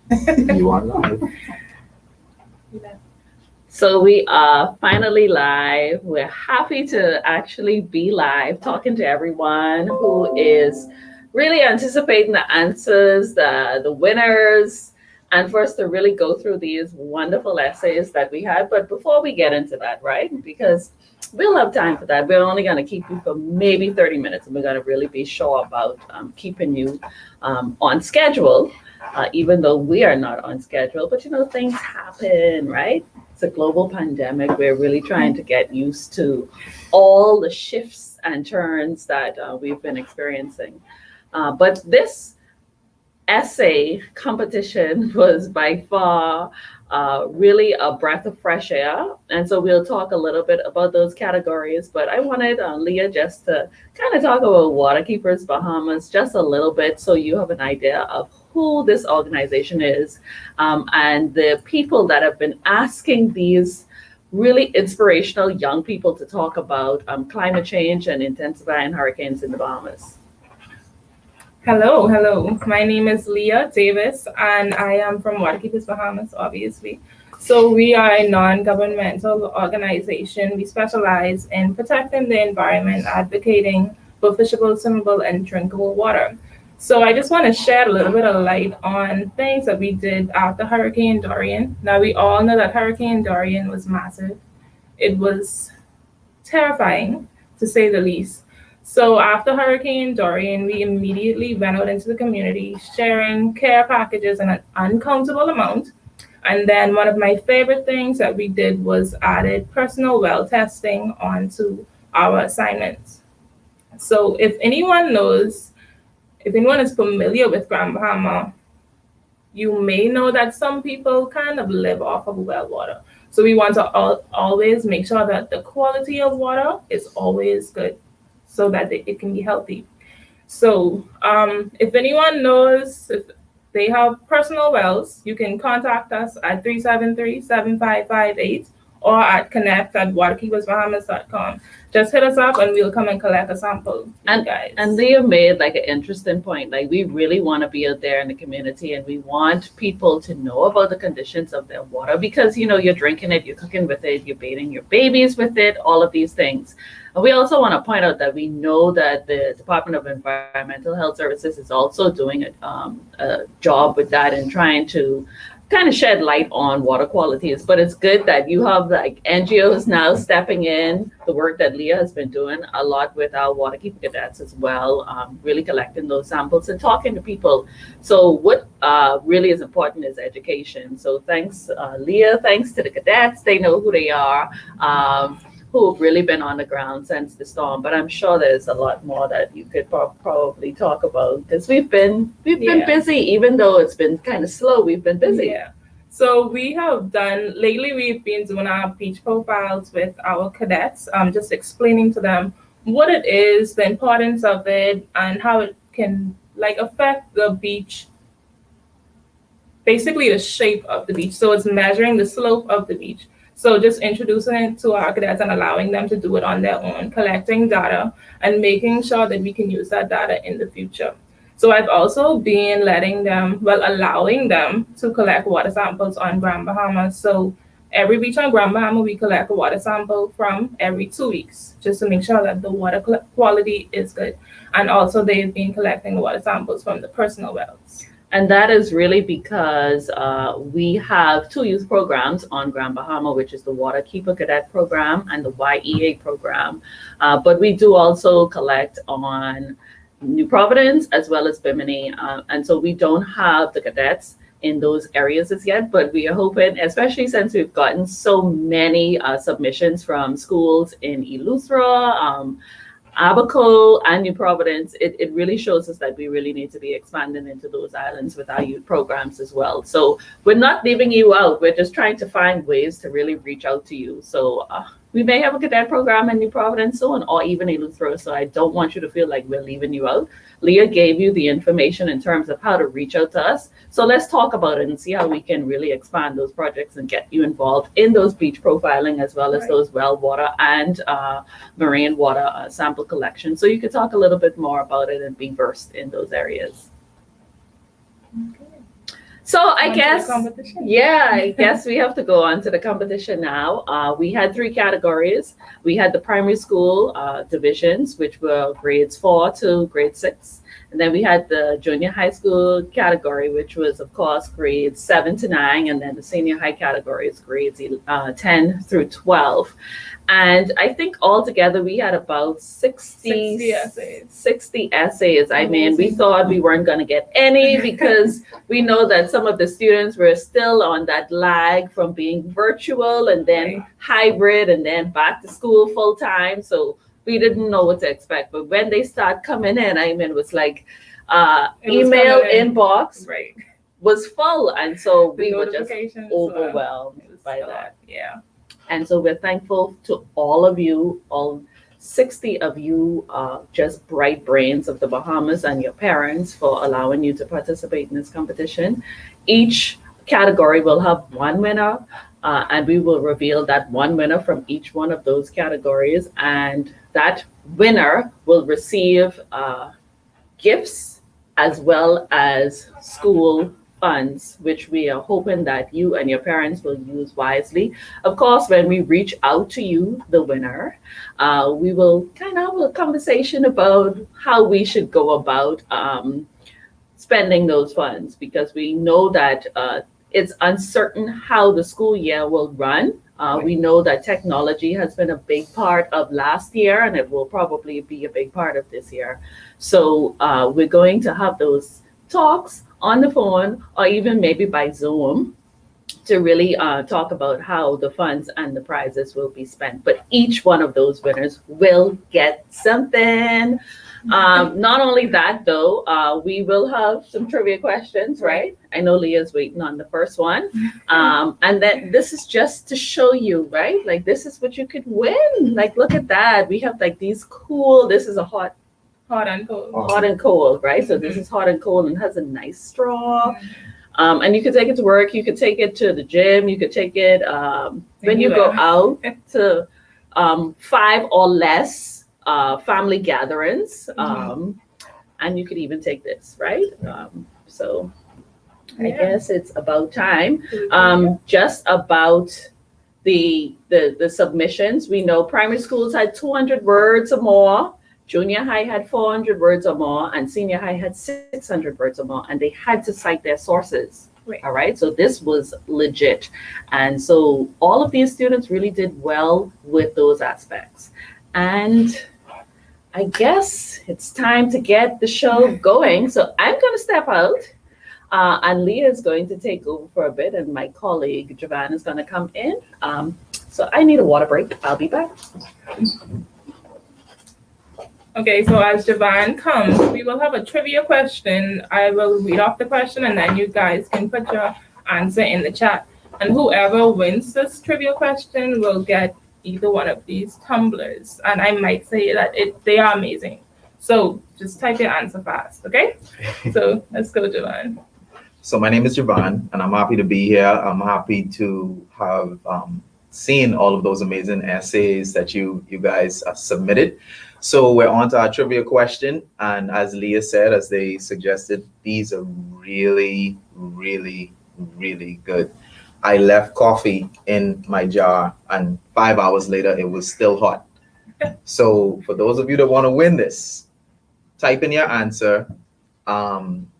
You are live. So we are finally live. We're happy to actually be live, talking to everyone who is really anticipating the answers, the winners, and for us to really go through these wonderful essays that we had. But before we get into that, right? Because we'll have time for that. We're only going to keep you for maybe 30 minutes, and we're going to really be sure about keeping you on schedule. Even though we are not on schedule, but things happen, right? It's a global pandemic. We're really trying to get used to all the shifts and turns that we've been experiencing. But this essay competition was by far really a breath of fresh air. And so we'll talk a little bit about those categories. But I wanted Leah just to kind of talk about Waterkeepers Bahamas just a little bit so you have an idea of who this organization is and the people that have been asking these really inspirational young people to talk about climate change and intensifying hurricanes in the Bahamas. Hello, hello. My name is Leah Davis, and I am from Waterkeepers Bahamas, obviously. So, we are a non governmental organization. We specialize in protecting the environment, advocating for fishable, swimmable, and drinkable water. So, I just want to shed a little bit of light on things that we did after Hurricane Dorian. Now, we all know that Hurricane Dorian was massive, it was terrifying, to say the least. So after Hurricane Dorian, we immediately went out into the community, sharing care packages in an uncountable amount. And then one of my favorite things that we did was added personal well testing onto our assignments. So if anyone is familiar with Grand Bahama, you may know that some people kind of live off of well water. So we want to always make sure that the quality of water is always good so that it can be healthy. So if anyone knows if they have personal wells, you can contact us at 373-7558 or at connect@waterkeepersbahamas.com. Just hit us up and we'll come and collect a sample for you guys. And Leah made like an interesting point. Like we really want to be out there in the community and we want people to know about the conditions of their water because you're drinking it, you're cooking with it, you're bathing your babies with it, all of these things. And we also want to point out that we know that the Department of Environmental Health Services is also doing a job with that and trying to kind of shed light on water qualities. But it's good that you have like NGOs now stepping in, the work that Leah has been doing a lot with our waterkeeper cadets as well, really collecting those samples and talking to people. So what really is important is education. So thanks, Leah, thanks to the cadets. They know who they are. Who've really been on the ground since the storm. But I'm sure there's a lot more that you could probably talk about because we've been busy, even though it's been kind of slow. We've been busy. Yeah. So we've been doing our beach profiles with our cadets, just explaining to them what it is, the importance of it, and how it can affect the beach, basically the shape of the beach. So it's measuring the slope of the beach. So just introducing it to our cadets and allowing them to do it on their own, collecting data and making sure that we can use that data in the future. So I've also been allowing them to collect water samples on Grand Bahama. So every beach on Grand Bahama, we collect a water sample from every 2 weeks, just to make sure that the water quality is good. And also they've been collecting water samples from the personal wells. And that is really because we have two youth programs on Grand Bahama, which is the Waterkeeper Cadet Program and the YEA program. But we do also collect on New Providence as well as Bimini. And so we don't have the cadets in those areas as yet, but we are hoping, especially since we've gotten so many submissions from schools in Eleuthera, Abaco and New Providence, it really shows us that we really need to be expanding into those islands with our youth programs as well. So we're not leaving you out. We're just trying to find ways to really reach out to you. So we may have a cadet program in New Providence soon, or even Eleuthera. So I don't want you to feel like we're leaving you out. Leah gave you the information in terms of how to reach out to us. So let's talk about it and see how we can really expand those projects and get you involved in those beach profiling as well as those well water and marine water sample collection. So you could talk a little bit more about it and be versed in those areas. Okay. So I On to the guess, competition. yeah, I guess we have to go on to the competition now. We had three categories. We had the primary school divisions, which were grades 4 to grade 6. And then we had the junior high school category, which was, of course, grades 7 to 9. And then the senior high category is grades 10 through 12. And I think altogether we had about 60 essays. 60 essays. I mean, we Amazing. thought we weren't going to get any because we know that some of the students were still on that lag from being virtual and then Right. hybrid and then back to school full time. So we didn't know what to expect. But when they start coming in, I mean, it was like It was email coming in. inbox Right. was full. And so The we were just notifications. overwhelmed It was by a that. lot. Yeah. And so we're thankful to all of you, all 60 of you, just bright brains of the Bahamas and your parents for allowing you to participate in this competition. Each category will have one winner, and we will reveal that one winner from each one of those categories. And that winner will receive gifts as well as school funds, which we are hoping that you and your parents will use wisely. Of course, when we reach out to you, the winner, we will kind of have a conversation about how we should go about spending those funds because we know that it's uncertain how the school year will run. We know that technology has been a big part of last year and it will probably be a big part of this year. So we're going to have those talks on the phone or even maybe by Zoom to really talk about how the funds and the prizes will be spent. But each one of those winners will get something. Not only that, though, we will have some trivia questions, right? I know Leah's waiting on the first one. And then this is just to show you, right? Like, this is what you could win. Like, look at that. We have like these cool, this is a Hot and cold. hot and cold, right? So this is hot and cold and has a nice straw. And you could take it to work. You could take it to the gym. You could take it when you go out to 5 or less family gatherings. And you could even take this, right? So I guess it's about time. Just about the submissions. We know primary schools had 200 words or more. Junior high had 400 words or more, and senior high had 600 words or more, and they had to cite their sources. Right. All right, so this was legit. And so all of these students really did well with those aspects. And I guess it's time to get the show going. So I'm going to step out, and Leah is going to take over for a bit, and my colleague Javan is going to come in. So I need a water break. I'll be back. Okay, so as Javan comes, we will have a trivia question. I will read off the question and then you guys can put your answer in the chat. And whoever wins this trivia question will get either one of these tumblers. And I might say that they are amazing. So just type your answer fast, okay? So let's go, Javan. So my name is Javan, and I'm happy to be here. I'm happy to have seen all of those amazing essays that you guys submitted. So we're on to our trivia question. And as Leah said, as they suggested, these are really, really, really good. I left coffee in my jar and 5 hours later, it was still hot. So for those of you that want to win this, type in your answer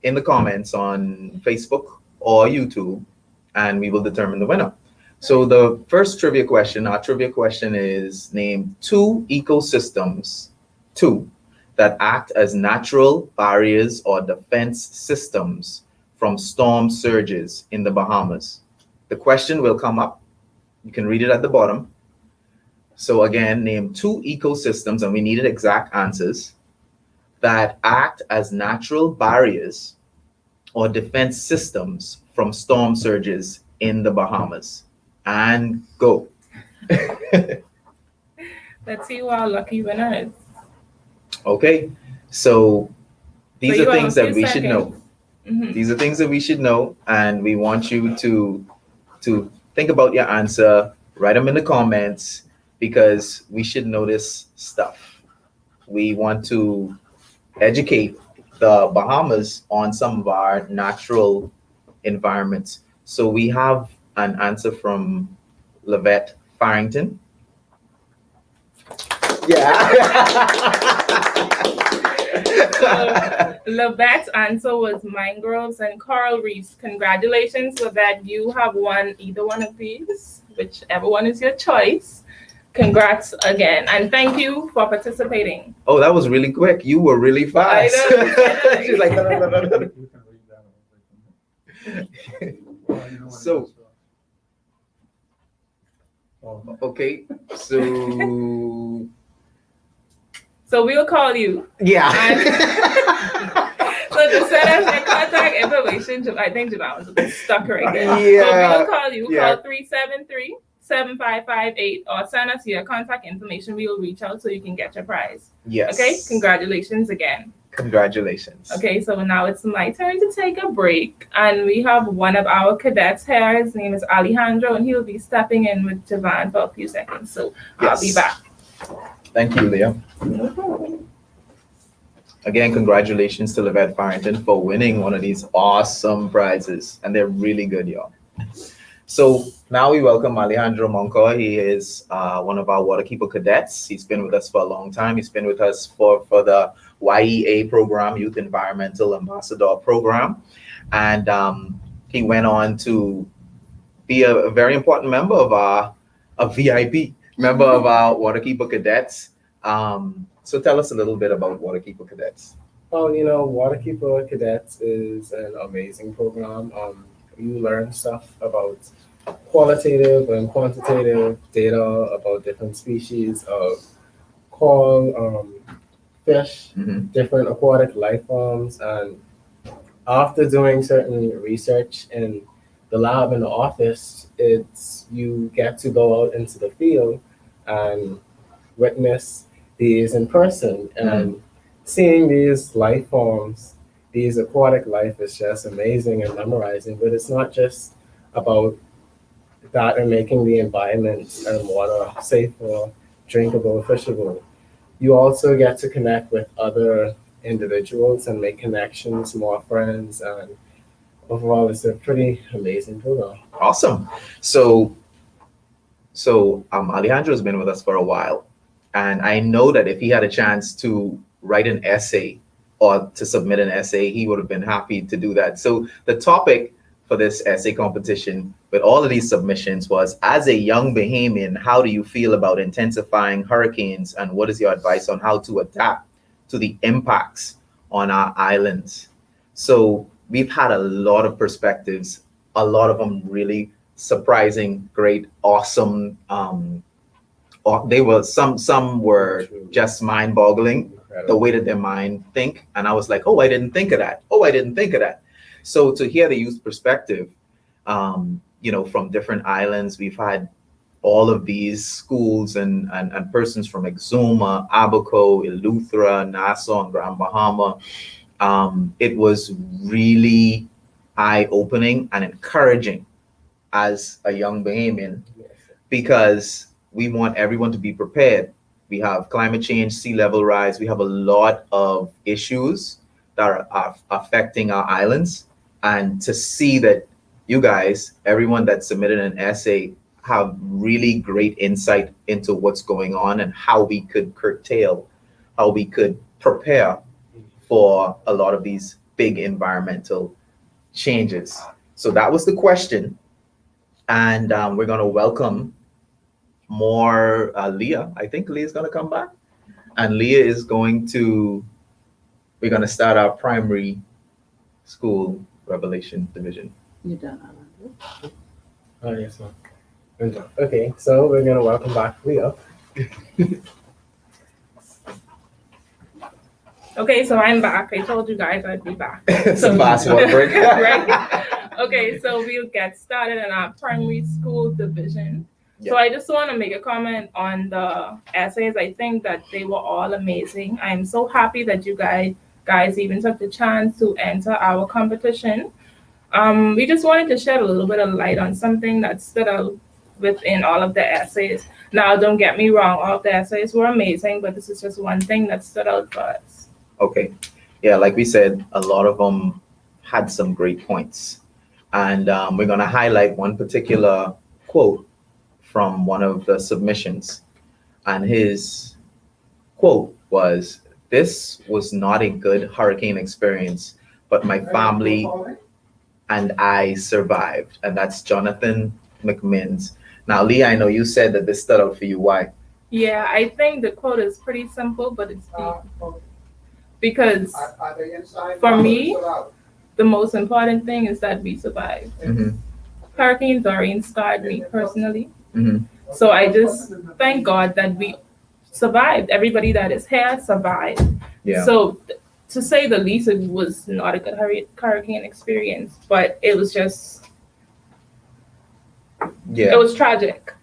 in the comments on Facebook or YouTube, and we will determine the winner. So the first trivia question, our trivia question is name 2 ecosystems, 2, that act as natural barriers or defense systems from storm surges in the Bahamas. The question will come up. You can read it at the bottom. So again, name 2 ecosystems, and we needed exact answers, that act as natural barriers or defense systems from storm surges in the Bahamas. And go. Let's see who our lucky winner is. Okay, so these So are you have things a that few we should know. Mhm. These are things that we should know, and we want you to think about your answer, write them in the comments, because we should know this stuff. We want to educate the Bahamas on some of our natural environments. So we have an answer from Lavette Farrington. Yeah. Lavette's answer was mangroves and coral reefs. Congratulations, Lavette. You have won either one of these, whichever one is your choice. Congrats again, and thank you for participating. Oh, that was really quick. You were really fast. I know. She's like, no, no, no, no, no. So, okay, so So we'll call you. yeah. So to send us your contact information, I think Javon was stuck right there. Yeah. So we'll call you. Yeah. Call 373-7558 or send us your contact information. We will reach out so you can get your prize. Yes. Okay, congratulations again. Congratulations. Okay, so now it's my turn to take a break, and we have one of our cadets here. His name is Alejandro, and he'll be stepping in with Javon for a few seconds. So I'll be back. Thank you, Leah. Again, congratulations to Lavette Farrington for winning one of these awesome prizes, and they're really good, y'all. So now we welcome Alejandro Monco. He is one of our Waterkeeper cadets. He's been with us for a long time. He's been with us for the YEA program, Youth Environmental Ambassador program. And he went on to be a very important member of a VIP, member of our Waterkeeper cadets. So tell us a little bit about Waterkeeper cadets. Well, Waterkeeper Cadets is an amazing program. You learn stuff about qualitative and quantitative data about different species of coral, fish, different aquatic life forms. And after doing certain research in the lab in the office, you get to go out into the field and witness these in person. And seeing these life forms, these aquatic life is just amazing and memorizing. But it's not just about that and making the environment and water safe for drinkable, fishable. You also get to connect with other individuals and make connections, more friends, and overall it's a pretty amazing program. Awesome. So Alejandro's been with us for a while, and I know that if he had a chance to write an essay or to submit an essay, he would have been happy to do that. So the topic for this essay competition with all of these submissions was, as a young Bahamian, how do you feel about intensifying hurricanes, and what is your advice on how to adapt to the impacts on our islands? So we've had a lot of perspectives, a lot of them really surprising, great, awesome. They were some were just mind-boggling, the way that their mind think. And I was like, oh, I didn't think of that. Oh, I didn't think of that. So to hear the youth perspective, from different islands, we've had all of these schools and persons from Exuma, Abaco, Eleuthera, Nassau, and Grand Bahama. It was really eye-opening and encouraging as a young Bahamian, because we want everyone to be prepared. We have climate change, sea level rise. We have a lot of issues that are affecting our islands. And to see that you guys, everyone that submitted an essay, have really great insight into what's going on and how we could curtail, how we could prepare for a lot of these big environmental changes. So that was the question. And we're going to welcome more Leah. I think Leah's going to come back. And Leah is we're going to start our primary school Revelation division. You done, Alejandro? Oh, yes, ma'am. Okay, so we're going to welcome back Leah. Okay, so I'm back. I told you guys I'd be back. It's a fast one break. Right? Okay, so we'll get started in our primary school division. So I just want to make a comment on the essays. I think that they were all amazing. I'm so happy that you guys even took the chance to enter our competition. We just wanted to shed a little bit of light on something that stood out within all of the essays. Now, don't get me wrong, all of the essays were amazing, but this is just one thing that stood out for us. Okay. Yeah, like we said, a lot of them had some great points. And we're going to highlight one particular quote from one of the submissions. And his quote was, "This was not a good hurricane experience, but my family and I survived." And that's Jonathan McMinns. Now, Lee, I know you said that this stood out for you. Why? Yeah, I think the quote is pretty simple, but it's deep. Because for me, the most important thing is that we survive. Mm-hmm. Hurricane Dorian scarred me personally. Mm-hmm. So I just thank God that we survived. Everybody that is here survived. Yeah. So to say the least, it was not a good hurricane experience, but it was just, Yeah. it was tragic.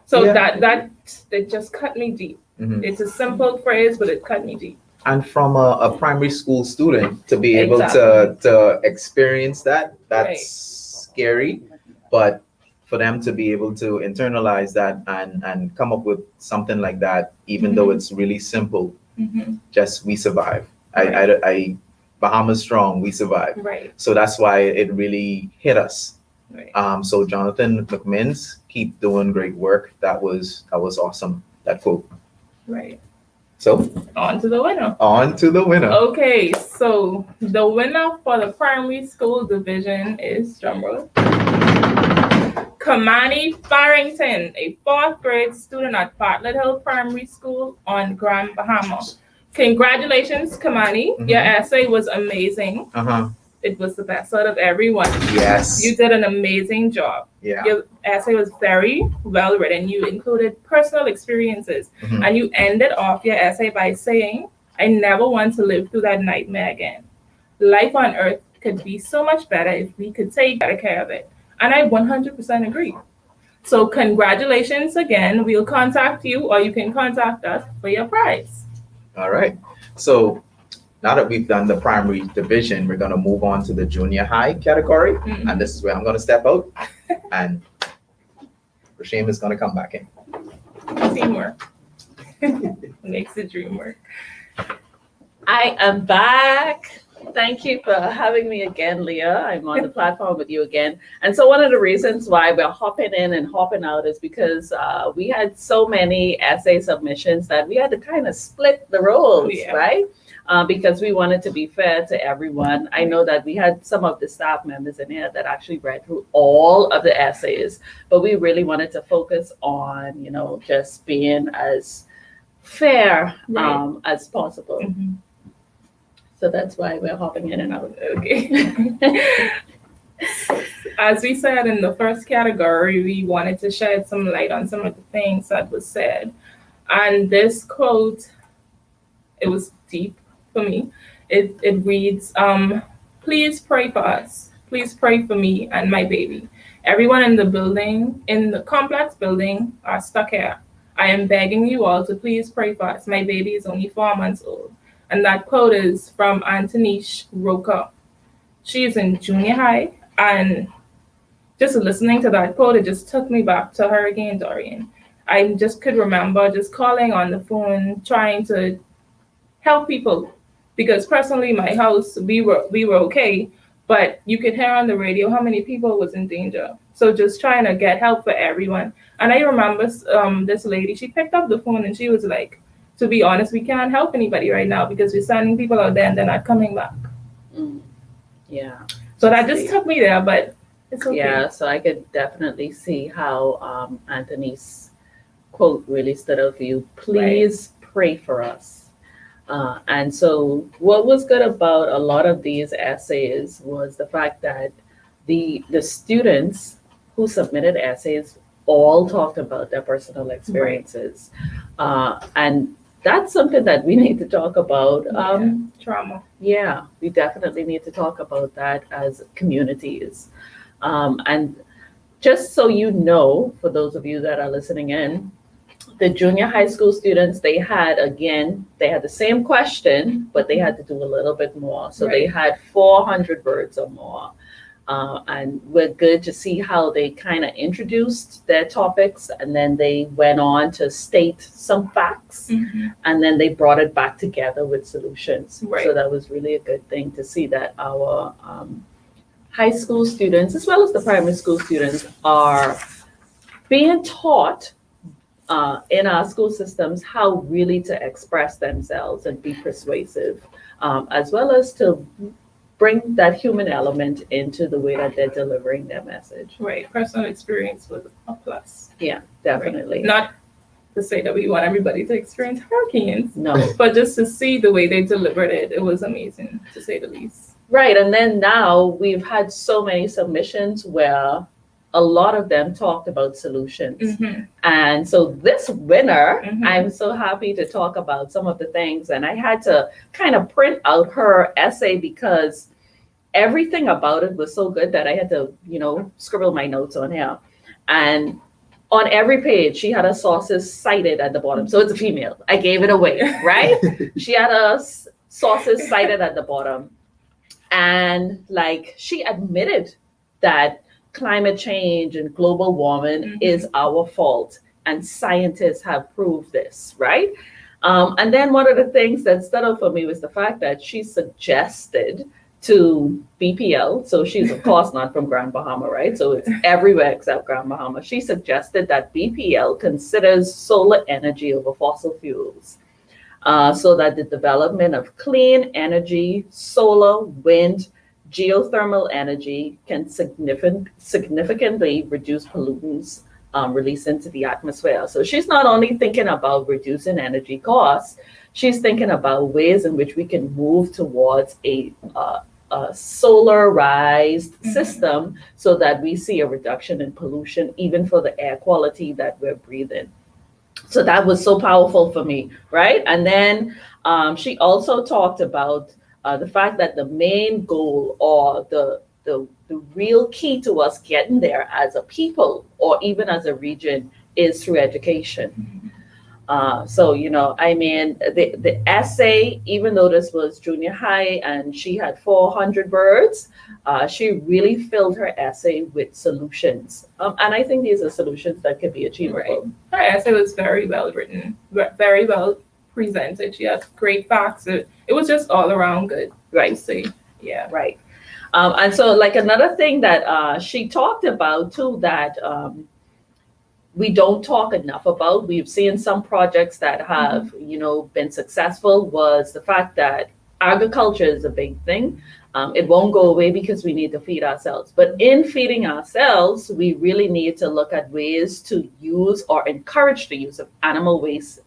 So Yeah. that it just cut me deep. Mm-hmm. It's a simple phrase, but it cut me deep. And from a primary school student to be able Exactly. to experience that's Right. scary, but for them to be able to internalize that and come up with something like that, even though it's really simple, Mm-hmm. just we survive. I Bahamas strong, we survive. Right. So that's why it really hit us. Right. So Jonathan McMinns, keep doing great work. That was awesome, that quote. Right. So On to the winner. on to the winner. Okay, so the winner for the primary school division is, drumroll, Kamani Farrington, a 4th grade student at Bartlett Hill Primary School on Grand Bahama. Congratulations, Kamani. Mhm. Your essay was amazing. Uh-huh. It was the best out of everyone. Yes. You did an amazing job. Yeah. Your essay was very well written. You included personal experiences, Mhm. and you ended off your essay by saying, "I never want to live through that nightmare again. Life on Earth could be so much better if we could take better care of it." And I 100% agree. So congratulations again. We'll contact you, or you can contact us for your prize. All right. So now that we've done the primary division, we're going to move on to the junior high category. Mhm. And this is where I'm going to step out and Rashim is going to come back in. Teamwork makes the dream work. I am back. Thank you for having me again, Leah. I'm on the platform with you again. And so one of the reasons why we're hopping in and hopping out is because we had so many essay submissions that we had to kind of split the roles, Yeah. right? Because we wanted to be fair to everyone. I know that we had some of the staff members in here that actually read through all of the essays, but we really wanted to focus on, just being as fair Right. as possible. Mhm. So that's why we're hopping in and out. Okay. As we said in the first category, we wanted to shed some light on some of the things that was said. And this quote, it was deep for me. It reads, "Please pray for us. Please pray for me and my baby. Everyone in the building, in the complex building, are stuck here. I am begging you all to please pray for us. My baby is only 4 months old." And that quote is from Antonish Roca. She is in junior high, and just listening to that quote, it just took me back to Hurricane Dorian. I just could remember just calling on the phone, trying to help people, because personally, my house, we were okay, but you could hear on the radio how many people was in danger. So just trying to get help for everyone. And I remember this lady, she picked up the phone and she was like, "To be honest, we can't help anybody right now because we're sending people out there and they're not coming back." Yeah. So that just took me there, but it's okay. Yeah, so I could definitely see how Anthony's quote really stood out for you. Please pray for us. And so what was good about a lot of these essays was the fact that the students who submitted essays all talked about their personal experiences. And that's something that we need to talk about. Trauma. Yeah, we definitely need to talk about that as communities. And just so you know, for those of you that are listening in, the junior high school students, they had the same question, but they had to do a little bit more. So they had 400 words or more. And we're good to see how they kind of introduced their topics, and then they went on to state some facts, and then they brought it back together with solutions. Right. So that was really a good thing to see that our high school students, as well as the primary school students, are being taught in our school systems how really to express themselves and be persuasive, as well as to bring that human element into the way that they're delivering their message. Right. Personal experience was a plus. Yeah, definitely. Right. Not to say that we want everybody to experience hurricanes, No. but just to see the way they delivered it, it was amazing, to say the least. Right. And then now we've had so many submissions where a lot of them talked about solutions. Mm-hmm. And so this winner, Mhm. I'm so happy to talk about some of the things. And I had to kind of print out her essay because everything about it was so good that I had to, scribble my notes on here. And on every page, she had her sources cited at the bottom. So it's a female. I gave it away, right? She had her sources cited at the bottom. And like she admitted that climate change and global warming Mhm. is our fault. And scientists have proved this, right? And then one of the things that stood out for me was the fact that she suggested to BPL, so she's of course not from Grand Bahama, right? So it's everywhere except Grand Bahama. She suggested that BPL considers solar energy over fossil fuels, so that the development of clean energy, solar, wind, geothermal energy can significantly reduce pollutants released into the atmosphere. So she's not only thinking about reducing energy costs, she's thinking about ways in which we can move towards a solarized Mhm. system so that we see a reduction in pollution, even for the air quality that we're breathing. So that was so powerful for me, right? And then she also talked about the fact that the main goal or the real key to us getting there as a people or even as a region is through education. So, the essay, even though this was junior high and she had 400 words, she really filled her essay with solutions. And I think these are solutions that could be achievable. Her essay was very well written, very well presented. She had great facts. It was just all around good. Right. To see. Yeah. Right. And so, like, another thing that she talked about too that we don't talk enough about, we've seen some projects that have, been successful, was the fact that agriculture is a big thing. It won't go away because we need to feed ourselves. But in feeding ourselves, we really need to look at ways to use or encourage the use of animal waste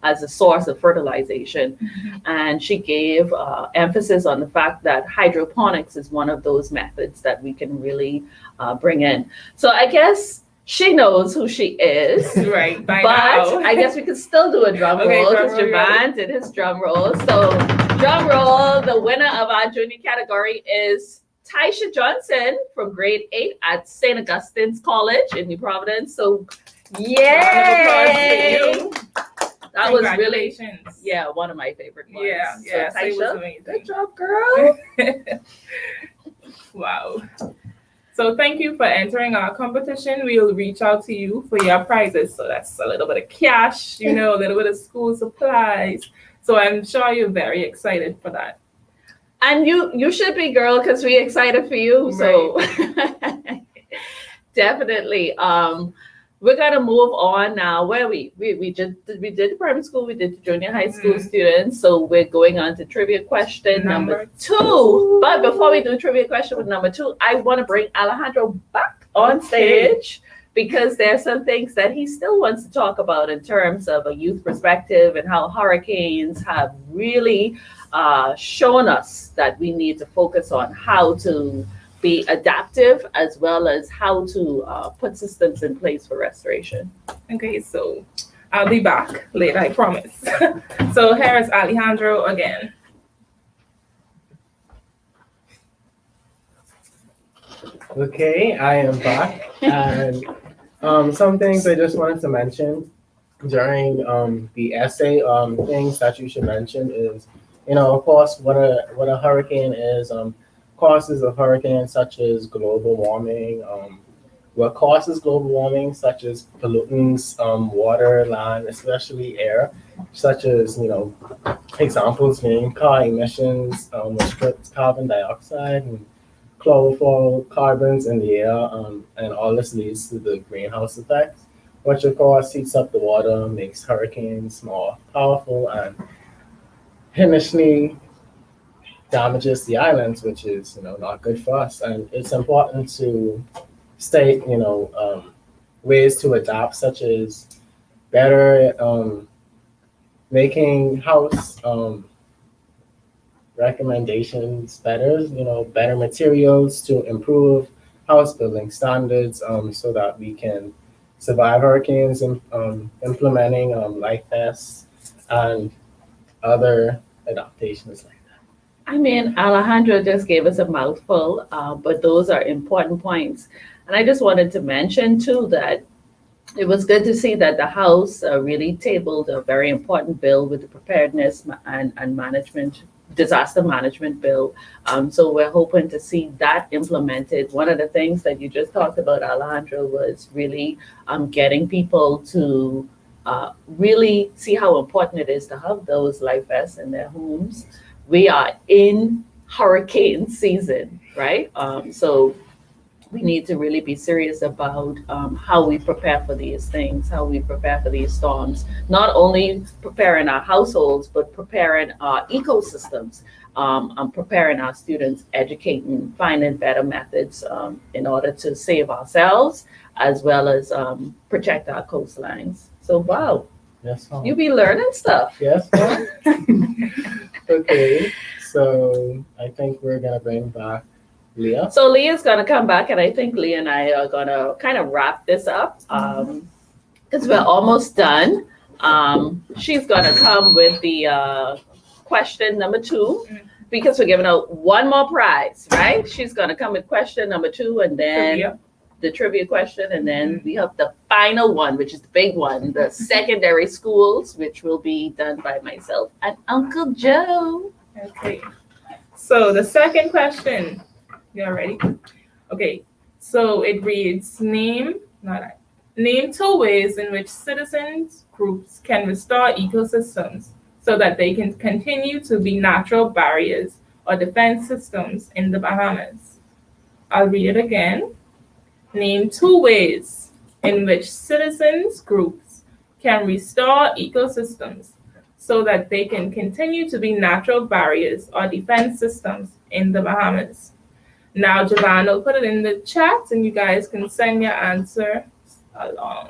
as a source of fertilization. Mhm. And she gave emphasis on the fact that hydroponics is one of those methods that we can really bring in. So I guess she knows who she is. Right. By But now. I guess we could still do a drum Okay, roll drum because roll, Javon did his drum roll. So drum roll, the winner of our junior category is Taisha Johnson from grade 8 at St. Augustine's College in New Providence. So yay! Round of applause That was really, Congratulations. one of my favorite ones. Yeah. So Yeah. So it was Taisha, amazing. good job, girl. Wow. So thank you for entering our competition. We'll reach out to you for your prizes. So that's a little bit of cash, a little bit of school supplies. So I'm sure you're very excited for that. And you should be, girl, because we're excited for you. So definitely. We're gonna move on now. Where we did the primary school, we did the junior high school students. So we're going on to trivia question number 2. But before we do trivia question with number 2, I want to bring Alejandro back on stage because there's some things that he still wants to talk about in terms of a youth perspective and how hurricanes have really shown us that we need to focus on how to be adaptive as well as how to put systems in place for restoration. Okay, so I'll be back later, I promise. So here is Alejandro again. Okay, I am back. And some things I just wanted to mention during the essay, things that you should mention is, of course, what a hurricane is, causes of hurricanes such as global warming, what causes global warming, such as pollutants, water, land, especially air, such as, examples being car emissions, which trips carbon dioxide and chlorophll carbons in the air, and all this leads to the greenhouse effect, which of course heats up the water, makes hurricanes more powerful, and initially damages the islands, which is not good for us. And it's important to state ways to adapt, such as better making house recommendations better, better materials to improve house building standards, so that we can survive hurricanes, and implementing life vests and other adaptations like that. I mean, Alejandro just gave us a mouthful, but those are important points. And I just wanted to mention too that it was good to see that the House really tabled a very important bill with the preparedness and management, disaster management bill. So we're hoping to see that implemented. One of the things that you just talked about, Alejandro, was really getting people to really see how important it is to have those life vests in their homes. We are in hurricane season, right? So we need to really be serious about how we prepare for these things, how we prepare for these storms, not only preparing our households, but preparing our ecosystems, preparing our students, educating, finding better methods in order to save ourselves as well as protect our coastlines. So, wow, Yes, ma'am. you be learning stuff. Yes, ma'am. Okay, so I think we're gonna bring back Leah. So Leah's gonna come back, and I think Leah and I are gonna kind of wrap this up because we're almost done. She's gonna come with the question number 2 because we're giving out one more prize, right? She's gonna come with question number 2, and then Trivia. the trivia question, and then we have the final one, which is the big one, the secondary schools, which will be done by myself and Uncle Joe. Okay. So the second question. You all ready? Okay. So it reads: name 2 ways in which citizens groups can restore ecosystems so that they can continue to be natural barriers or defense systems in the Bahamas. I'll read it again. Name 2 ways in which citizens groups can restore ecosystems so that they can continue to be natural barriers or defense systems in the Bahamas. Now, Javon will put it in the chat and you guys can send your answer along.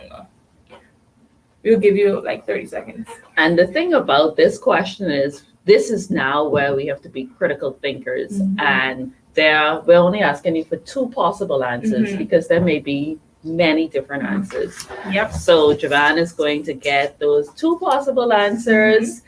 We'll give you like 30 seconds. And the thing about this question is, this is now where we have to be critical thinkers. And we're only asking you for 2 possible answers because there may be many different answers. Yep. So Javon is going to get those 2 possible answers.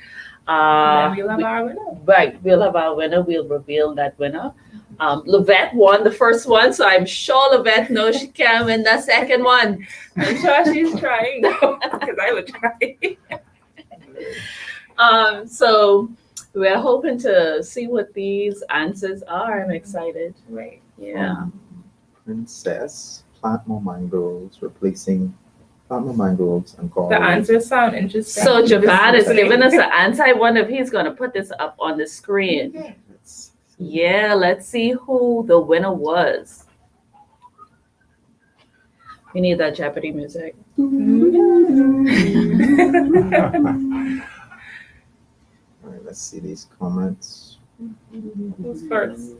And then we'll have our winner. Right, we'll have our winner. We'll reveal that winner. Lavette won the first one, so I'm sure Lavette knows she can win the second one. I'm sure she's trying though, because I would try. So we're hoping to see what these answers are. I'm excited. Right. Yeah. Princess, plant more mangroves, replacing plant more mangroves and coral. The answers sound interesting. So Javon is Listening. giving us an answer. I wonder if he's going to put this up on the screen. Let's- Yeah, let's see who the winner was. We need that Jeopardy music. All right, let's see these comments. Who's first?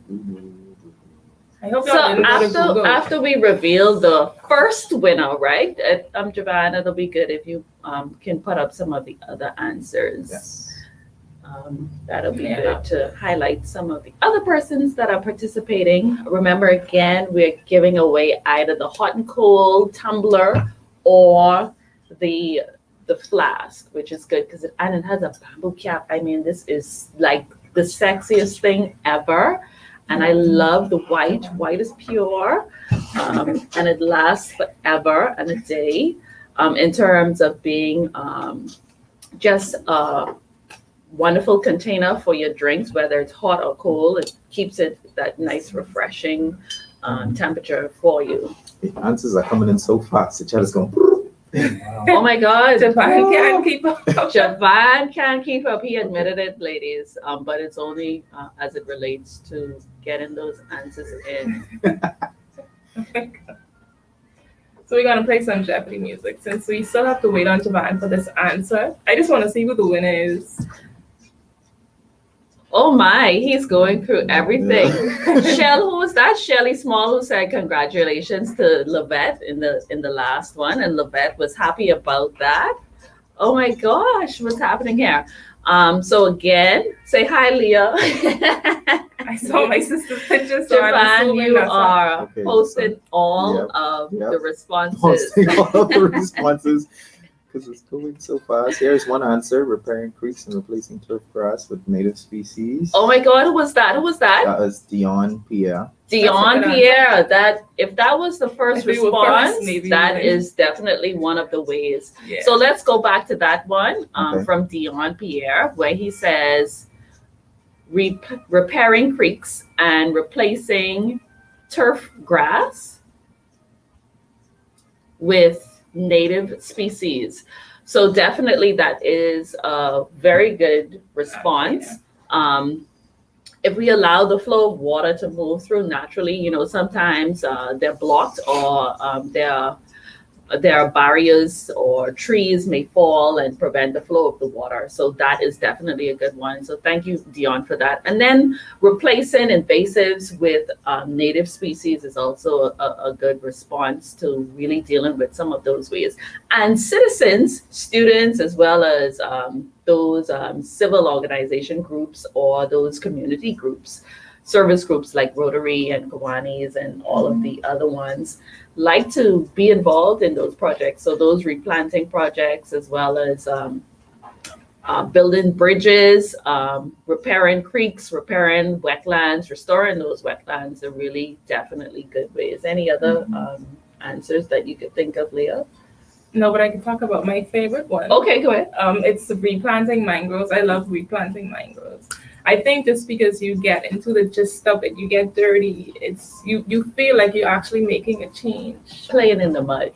I hope So y'all didn't go to Google. after we reveal the first winner, right? Javon, it'll be good if you can put up some of the other answers. Yes. That'll be Yeah. good to highlight some of the other persons that are participating. Remember, again, we're giving away either the hot and cold tumbler or the flask, which is good because it has a bamboo cap. I mean, this is like the sexiest thing ever. And I love the white. White is pure, and it lasts forever and a day. In terms of being just a wonderful container for your drinks, whether it's hot or cold, it keeps it that nice, refreshing temperature for you. The answers are coming in so fast. The chat is going. Wow. Oh my God. Japan can't keep up. Javan can't keep up. He admitted it, ladies. But it's only as it relates to getting those answers in. So we're gonna play some Jeopardy music since we still have to wait on Japan for this answer. I just want to see who the winner is. Oh my, he's going through everything. Shell, who was that? Shelly Small, who said congratulations to Levette in the last one, and Levette was happy about that. Oh my gosh, what's happening here? So again, say hi, Leah. I saw my sister's picture, so I'm Japan, assuming you that's her. are Okay, posting all Yep, of yep. the responses. Posting all of the responses because it's going so fast. Here's one answer: repairing creeks and replacing turf grass with native species. Oh my God, who was that? Who was that? That was Dion Pierre. Dion That's a good Pierre. That if that was the first If we were first, response, maybe that we would. is definitely one of the ways. Yeah. So let's go back to that one Okay. from Dion Pierre, where he says repairing creeks and replacing turf grass with native species. So definitely that is a very good response. If we allow the flow of water to move through naturally, sometimes they're blocked or there are barriers or trees may fall and prevent the flow of the water. So that is definitely a good one. So thank you, Dion, for that. And then replacing invasives with native species is also a good response to really dealing with some of those ways. And citizens, students, as well as those civil organization groups or those community groups, service groups like Rotary and Kiwanis and all of the other ones, like to be involved in those projects. So those replanting projects, as well as building bridges, repairing creeks, repairing wetlands, restoring those wetlands are really definitely good ways. Any other answers that you could think of, Leah? No, but I can talk about my favorite one. Okay, go ahead. It's replanting mangroves. I love replanting mangroves. I think just because you get into the gist of it, you get dirty. It's you feel like you're actually making a change. Playing in the mud.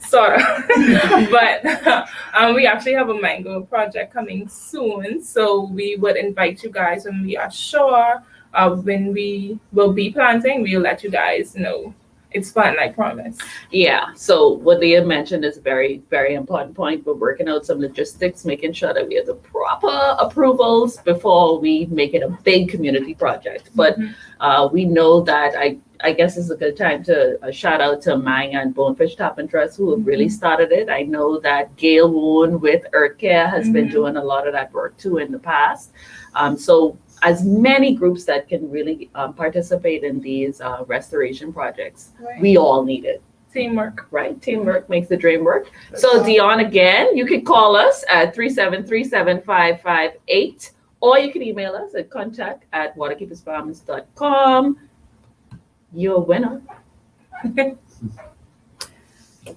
Sort of. But we actually have a mango project coming soon. So we would invite you guys when we are sure. When we will be planting, we'll let you guys know. It's fun, I promise. Yeah. So what Leah mentioned is a very, very important point. We're working out some logistics, making sure that we have the proper approvals before we make it a big community project. But we know that I guess it's a good time to shout out to Maya and Bonefish Tap and Trust, who have really started it. I know that Gail Woon with Earth Care has been doing a lot of that work too in the past. So as many groups that can really participate in these restoration projects. Right. We all need it. Teamwork. Right? Teamwork makes the dream work. So Dion, again, you can call us at 373-7558, or you can email us at contact@waterkeepersbahamas.com. You're a winner.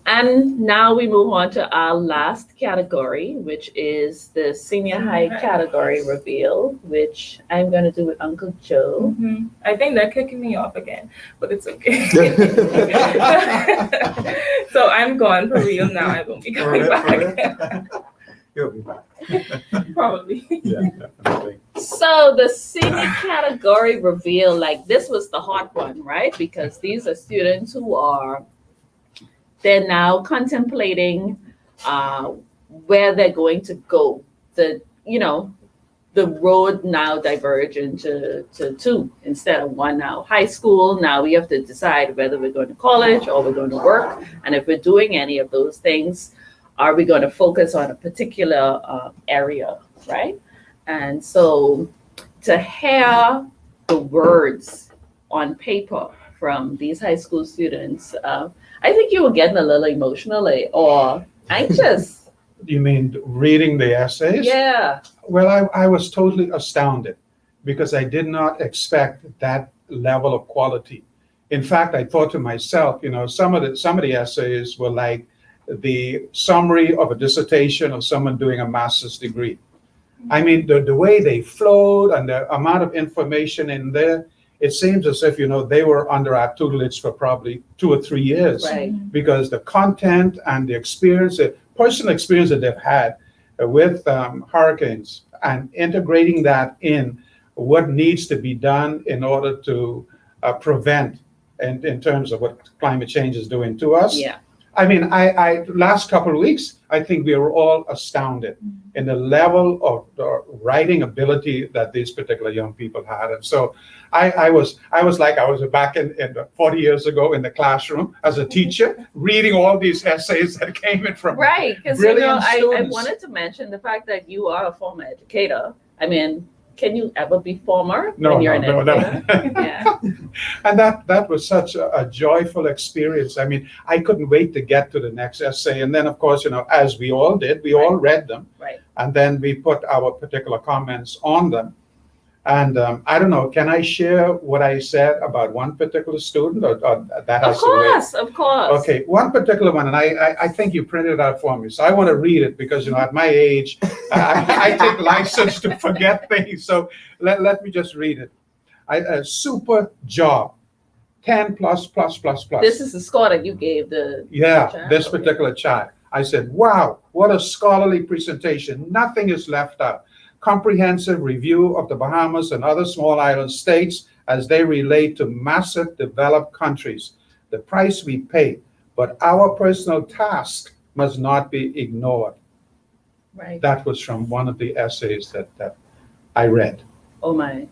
And now we move on to our last category, which is the senior high category reveal, which I'm going to do with Uncle Joe. I think they're kicking me off again, but it's okay. So I'm gone for real now. I won't be coming back. You'll be back. Probably. Yeah, definitely. So the senior category reveal, like this was the hot one, right? Because these are students who they're now contemplating where they're going to go. The road now diverge into two instead of one now. High school, now we have to decide whether we're going to college or we're going to work. And if we're doing any of those things, are we going to focus on a particular area, right? And so to hear the words on paper from these high school students, I think you were getting a little emotional or anxious. You mean reading the essays? Yeah. Well, I was totally astounded because I did not expect that level of quality. In fact, I thought to myself, some of the essays were like the summary of a dissertation of someone doing a master's degree. I mean, the way they flowed and the amount of information in there, it seems as if, they were under our tutelage for probably 2 or 3 years. Right. Because the content and the experience, the personal experience that they've had with hurricanes and integrating that in what needs to be done in order to prevent in terms of what climate change is doing to us. Yeah. I mean, I last couple of weeks, I think we were all astounded in the level of the writing ability that these particular young people had. And so I was like I was back in 40 years ago in the classroom as a teacher, reading all these essays that came in from Right, because brilliant I students. wanted to mention the fact that you are a former educator. I mean, can you ever be former when you're an educator? Yeah. And that was such a joyful experience. I mean, I couldn't wait to get to the next essay. And then, of course, as we all did, we all read them. Right. And then we put our particular comments on them. And I don't know, can I share what I said about one particular student, or that has to wait? Of course. Okay, one particular one, and I think you printed it out for me, so I want to read it because, at my age, I take license to forget things. So let me just read it. A super job, 10 plus. This is the score that you gave the child? This particular child. I said, wow, what a scholarly presentation. Nothing is left out. Comprehensive review of the Bahamas and other small island states as they relate to massive developed countries. The price we pay, but our personal task must not be ignored. Right. That was from one of the essays that I read. Oh my.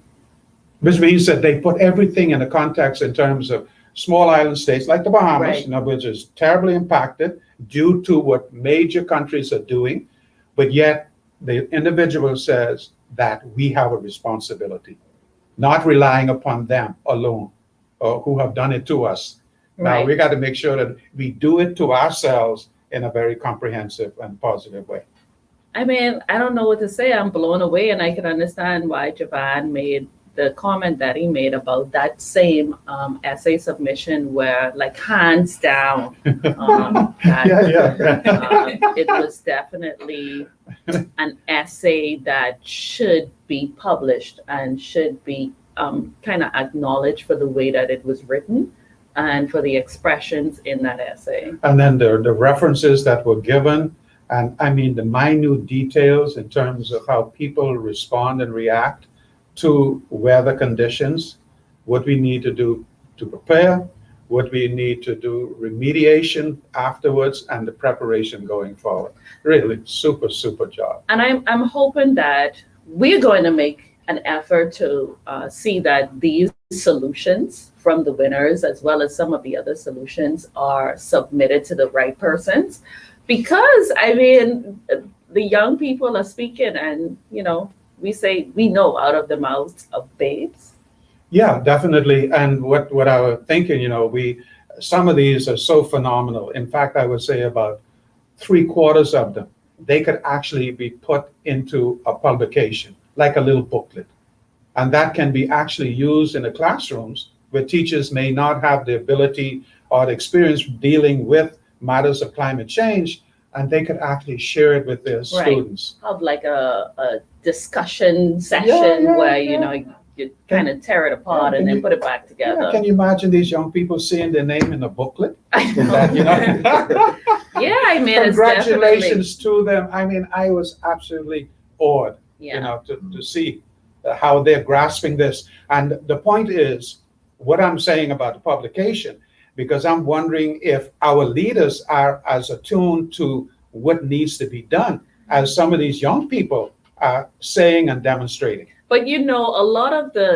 Which means that they put everything in the context in terms of small island states like the Bahamas, Right. Which is terribly impacted due to what major countries are doing, but yet the individual says that we have a responsibility, not relying upon them alone, or who have done it to us. Now Right. we got to make sure that we do it to ourselves in a very comprehensive and positive way. I mean, I don't know what to say. I'm blown away, and I can understand why Javan made the comment that he made about that same essay submission, where, like, hands down, that it was definitely an essay that should be published and should be kind of acknowledged for the way that it was written and for the expressions in that essay. And then the references that were given, and I mean the minute details in terms of how people respond and react to weather conditions, what we need to do to prepare, what we need to do remediation afterwards, and the preparation going forward. Really super job. And I'm hoping that we're going to make an effort to see that these solutions from the winners, as well as some of the other solutions, are submitted to the right persons. Because, I mean, the young people are speaking, and, we say we know out of the mouths of babes. Yeah, definitely. And what I was thinking, some of these are so phenomenal. In fact, I would say about 3/4 of them, they could actually be put into a publication, like a little booklet. And that can be actually used in the classrooms where teachers may not have the ability or the experience dealing with matters of climate change, and they could actually share it with their students. Have like a discussion session where, you kind of tear it apart and then put it back together. Yeah, can you imagine these young people seeing their name in a booklet? I know. Yeah, I mean, Congratulations to them. I mean, I was absolutely awed, to see how they're grasping this. And the point is, what I'm saying about the publication, because I'm wondering if our leaders are as attuned to what needs to be done as some of these young people are saying and demonstrating. But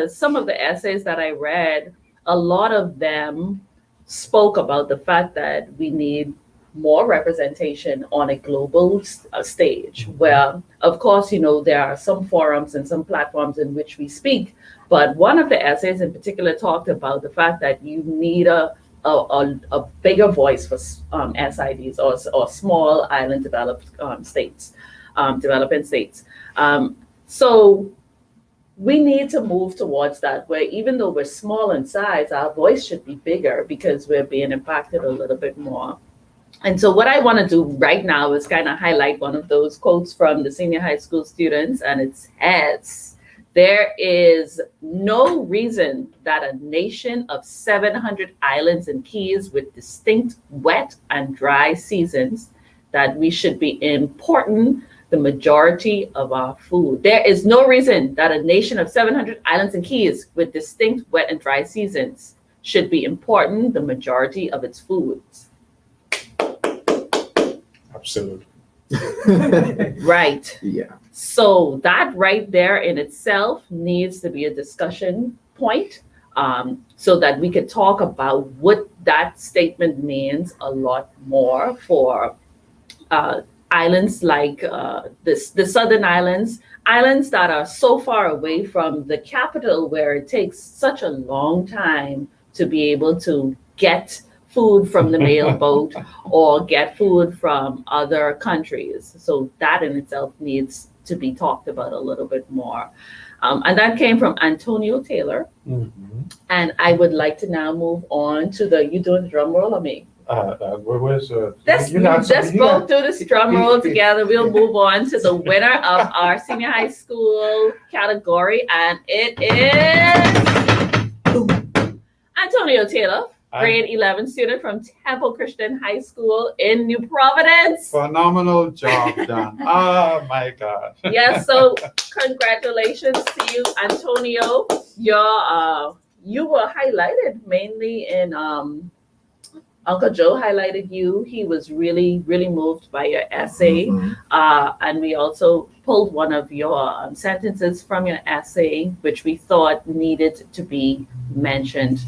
some of the essays that I read, a lot of them spoke about the fact that we need more representation on a global stage, where, of course, there are some forums and some platforms in which we speak. But one of the essays in particular talked about the fact that you need a bigger voice for SIDs or small island developing states. So we need to move towards that, where even though we're small in size, our voice should be bigger because we're being impacted a little bit more. And so what I want to do right now is kind of highlight one of those quotes from the senior high school students, and it says, There is no reason that a nation of 700 islands and keys with distinct wet and dry seasons that we should be importing the majority of our food. There is no reason that a nation of 700 islands and keys with distinct wet and dry seasons should be importing the majority of its foods. Absolutely. Right. Yeah. So that right there in itself needs to be a discussion point, so that we could talk about what that statement means a lot more for islands like the Southern Islands, islands that are so far away from the capital where it takes such a long time to be able to get food from the mail boat or get food from other countries. So that in itself needs to be talked about a little bit more. And that came from Antonio Taylor. Mhm. And I would like to now move on to you doing the drum roll or me? Where's Let's go through this drum roll together. We'll move on to the winner of our senior high school category. And it is Antonio Taylor, grade 11 student from Temple Christian High School in New Providence. Phenomenal job done. Oh my God. Yes, so congratulations to you, Antonio. You were highlighted mainly in Uncle Joe highlighted you. He was really, really moved by your essay. And we also pulled one of your sentences from your essay, which we thought needed to be mentioned.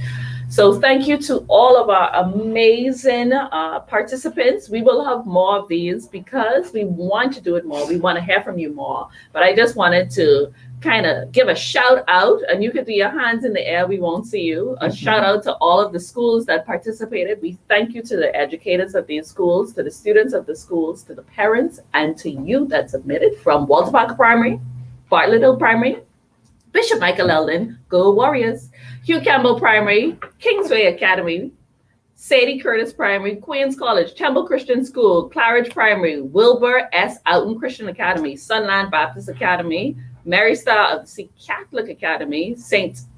So thank you to all of our amazing participants. We will have more of these because we want to do it more. We want to hear from you more. But I just wanted to kind of give a shout out, and you could do your hands in the air. We won't see you. A shout out to all of the schools that participated. We thank you to the educators of these schools, to the students of the schools, to the parents, and to you that submitted from Walter Parker Primary, Bartlett Hill Primary, Bishop Michael Eldon, Go Warriors, Hugh Campbell Primary, Kingsway Academy, Sadie Curtis Primary, Queens College, Temple Christian School, Claridge Primary, Wilbur S. Oughton Christian Academy, Sunland Baptist Academy, Mary Star of the Sea Catholic Academy,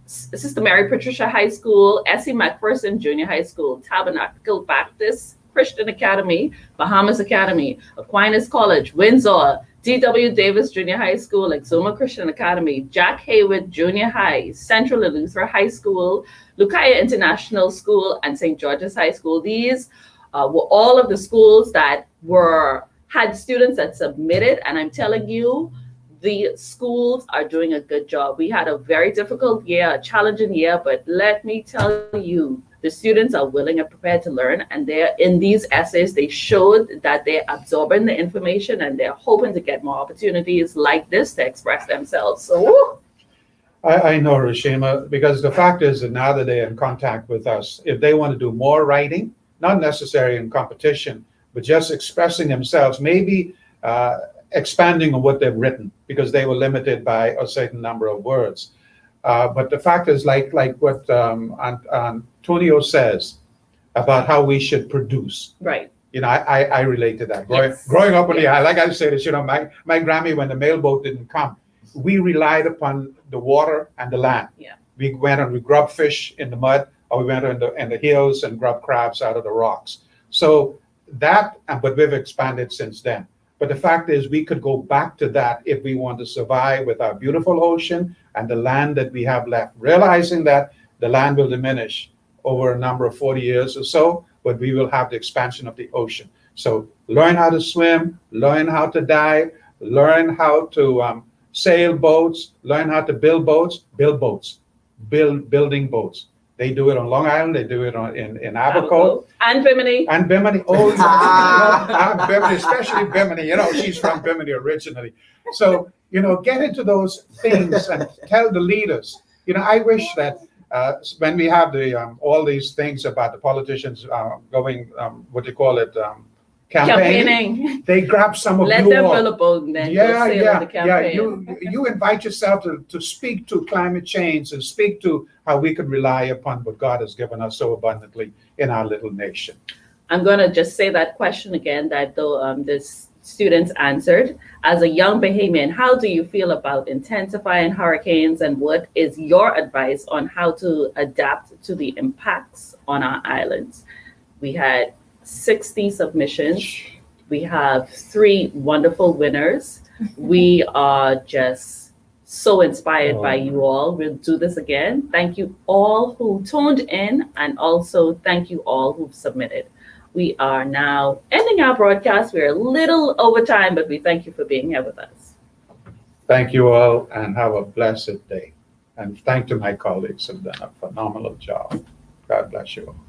Sister Mary Patricia High School, Essie McPherson Junior High School, Tabernacle Baptist Christian Academy, Bahamas Academy, Aquinas College, Windsor, D.W. Davis Junior High School, Exuma Christian Academy, Jack Haywood Junior High, Central Eleuthera High School, Lucaya International School, and St. George's High School. These were all of the schools that had students that submitted, and I'm telling you, the schools are doing a good job. We had a very difficult year, a challenging year, but let me tell you, the students are willing and prepared to learn, and they're in these essays, they showed that they're absorbing the information and they're hoping to get more opportunities like this to express themselves. So woo. I know, Rashima, because the fact is that now that they're in contact with us, if they want to do more writing, not necessarily in competition, but just expressing themselves, maybe expanding on what they've written, because they were limited by a certain number of words. But the fact is, like what Antonio says about how we should produce. Right. You know, I relate to that. Yes. Growing up on the island, like I said, you know, my Grammy, when the mailboat didn't come, we relied upon the water and the land. Yeah. We went and we grubbed fish in the mud, or we went in the hills and grubbed crabs out of the rocks. So that, but we've expanded since then. But the fact is, we could go back to that if we want to survive with our beautiful ocean and the land that we have left, realizing that the land will diminish over a number of 40 years or so, but we will have the expansion of the ocean. So learn how to swim, learn how to dive, learn how to sail boats, learn how to build boats, building boats. They do it on Long Island. They do it in Abaco. And Bimini. And Bimini. Oh, yes. Bimini, especially Bimini. You know, she's from Bimini originally. So, you know, get into those things and tell the leaders. You know, I wish that when we have the all these things about the politicians going, what do you call it, campaigning. They grab some of Let you them all. fill a boat and then Yeah, go sail yeah, the campaign. You invite yourself to speak to climate change and speak to how we can rely upon what God has given us so abundantly in our little nation. I'm going to just say that question again, that though this students answered. As a young Bahamian, how do you feel about intensifying hurricanes, and what is your advice on how to adapt to the impacts on our islands? We had 60 submissions. We have 3 wonderful winners. We are just so inspired by you all. We'll do this again. Thank you all who tuned in, and also thank you all who've submitted. We are now ending our broadcast. We're a little over time, but we thank you for being here with us. Thank you all and have a blessed day. And thank to my colleagues who've done a phenomenal job. God bless you all.